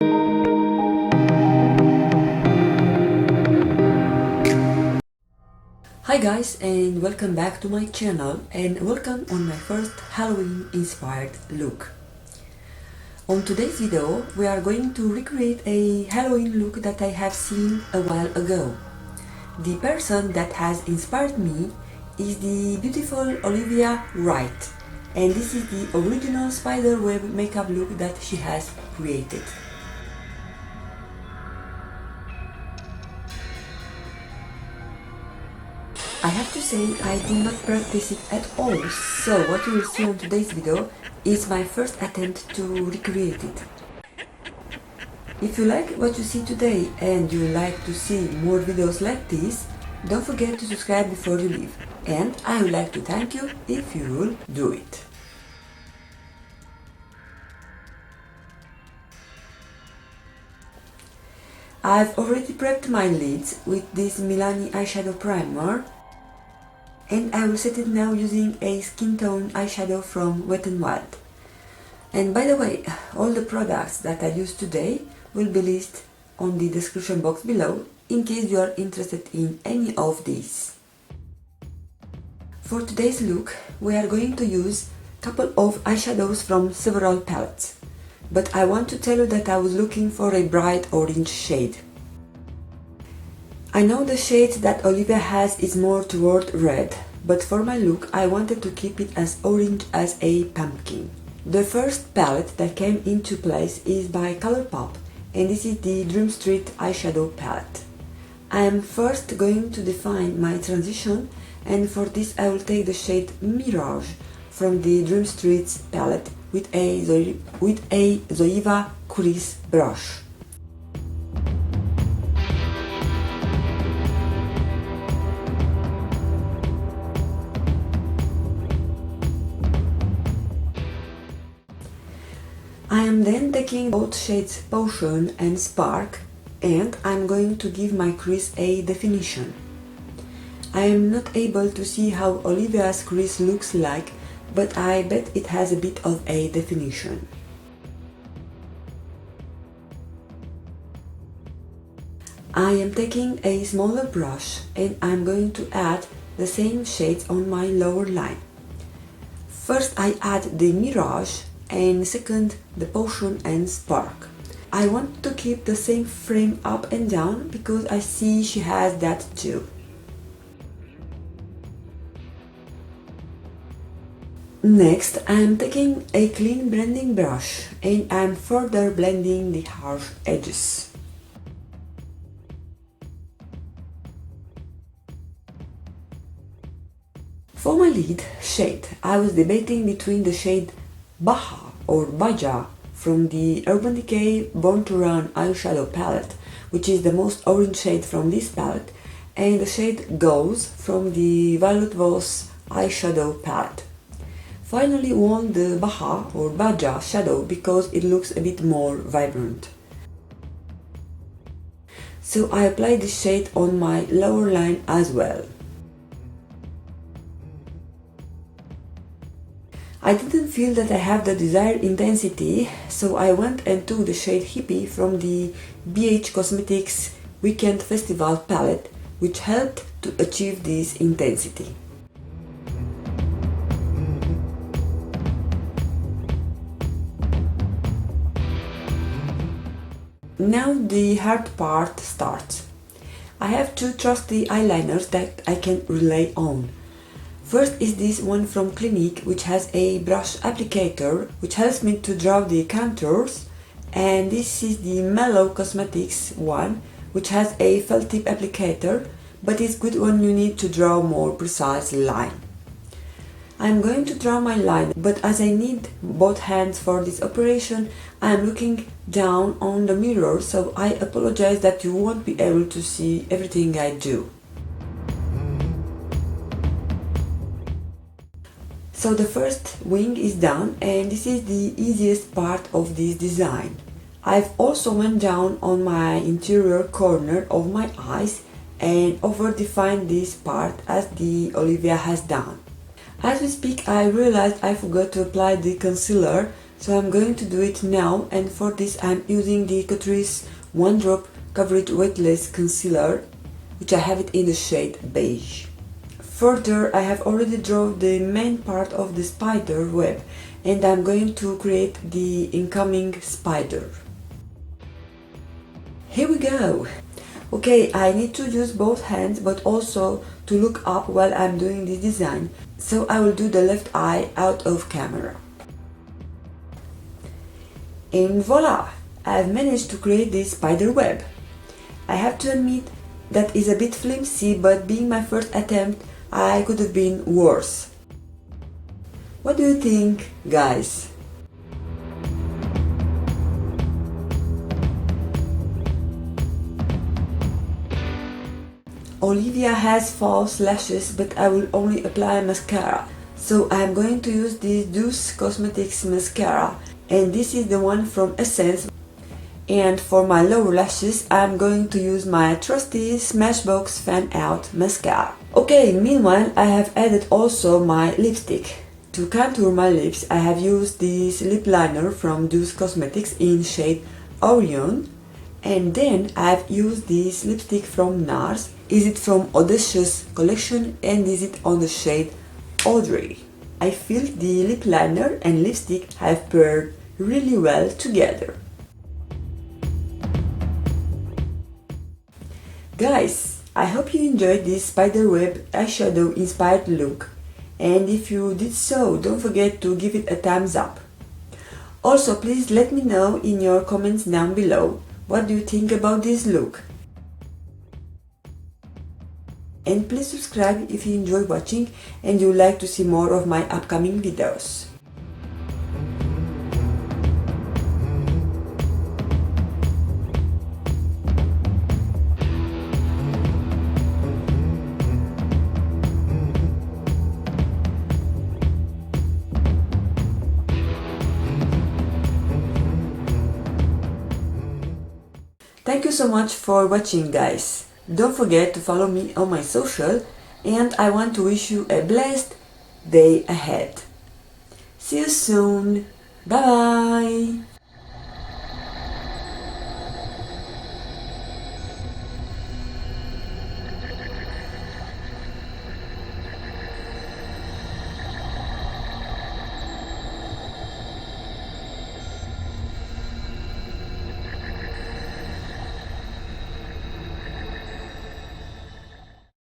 Hi guys, and welcome back to my channel, and welcome on my first Halloween inspired look. On today's video we are going to recreate a Halloween look that I have seen a while ago. The person that has inspired me is the beautiful Olivia Wright, and this is the original spiderweb makeup look that she has created. I have to say I did not practice it at all, so what you will see on today's video is my first attempt to recreate it. If you like what you see today and you would like to see more videos like this, don't forget to subscribe before you leave, and I would like to thank you if you will do it. I've already prepped my lids with this Milani eyeshadow primer, and I will set it now using a skin tone eyeshadow from Wet n Wild. And by the way, all the products that I use today will be listed on the description box below in case you are interested in any of these. For today's look, we are going to use a couple of eyeshadows from several palettes, but I want to tell you that I was looking for a bright orange shade. I know the shade that Olivia has is more toward red, but for my look I wanted to keep it as orange as a pumpkin. The first palette that came into place is by Colourpop, and this is the Dream Street eyeshadow palette. I am first going to define my transition, and for this I will take the shade Mirage from the Dream Street palette with a Zoeva Crease brush. I am then taking both shades Potion and Spark, and I am going to give my crease a definition. I am not able to see how Olivia's crease looks like, but I bet it has a bit of a definition. I am taking a smaller brush and I am going to add the same shades on my lower line. First I add the Mirage, and second the Potion and Spark. I want to keep the same frame up and down because I see she has that too. Next I am taking a clean blending brush and I am further blending the harsh edges. For my lid shade, I was debating between the shade Baja or Baja from the Urban Decay Born to Run eyeshadow palette, which is the most orange shade from this palette, and the shade Goes from the Violet Voss eyeshadow palette. Finally won the Baja or Baja shadow because it looks a bit more vibrant. So I applied this shade on my lower line as well. I didn't feel that I have the desired intensity, so I went and took the shade Hippie from the Beige Cosmetics Weekend Festival palette, which helped to achieve this intensity. Now the hard part starts. I have two trusty eyeliners that I can rely on. First is this one from Clinique, which has a brush applicator which helps me to draw the contours, and this is the Mellow Cosmetics one, which has a felt tip applicator but is good when you need to draw more precise line. I am going to draw my line, but as I need both hands for this operation, I am looking down on the mirror, so I apologize that you won't be able to see everything I do. So the first wing is done, and this is the easiest part of this design. I've also went down on my interior corner of my eyes and over-defined this part as the Olivia has done. As we speak, I realized I forgot to apply the concealer, So I'm going to do it now, and for this I'm using the Catrice 1 Drop Coverage Weightless Concealer, which I have it in the shade Beige. Further, I have already drawn the main part of the spider web, and I'm going to create the incoming spider. Here we go! Okay, I need to use both hands, but also to look up while I'm doing this design, so I will do the left eye out of camera. And voila! I've managed to create this spider web. I have to admit that is a bit flimsy, but being my first attempt, I could have been worse. What do you think, guys? Olivia has false lashes, but I will only apply mascara. So I'm going to use this Doucce Cosmetics mascara, and this is the one from Essence. And for my lower lashes, I'm going to use my trusty Smashbox Fan Out Mascara. Okay, meanwhile, I have added also my lipstick. To contour my lips, I have used this lip liner from Doucce Cosmetics in shade Orion. And then I've used this lipstick from Nars. Is it from Audacious collection and is it on the shade Audrey. I feel the lip liner and lipstick have paired really well together. Guys, I hope you enjoyed this spiderweb eyeshadow inspired look, and if you did so, don't forget to give it a thumbs up. Also, please let me know in your comments down below what do you think about this look. And please subscribe if you enjoy watching and you would like to see more of my upcoming videos. Thank you so much for watching, guys. Don't forget to follow me on my social, and I want to wish you a blessed day ahead. See you soon. Bye bye.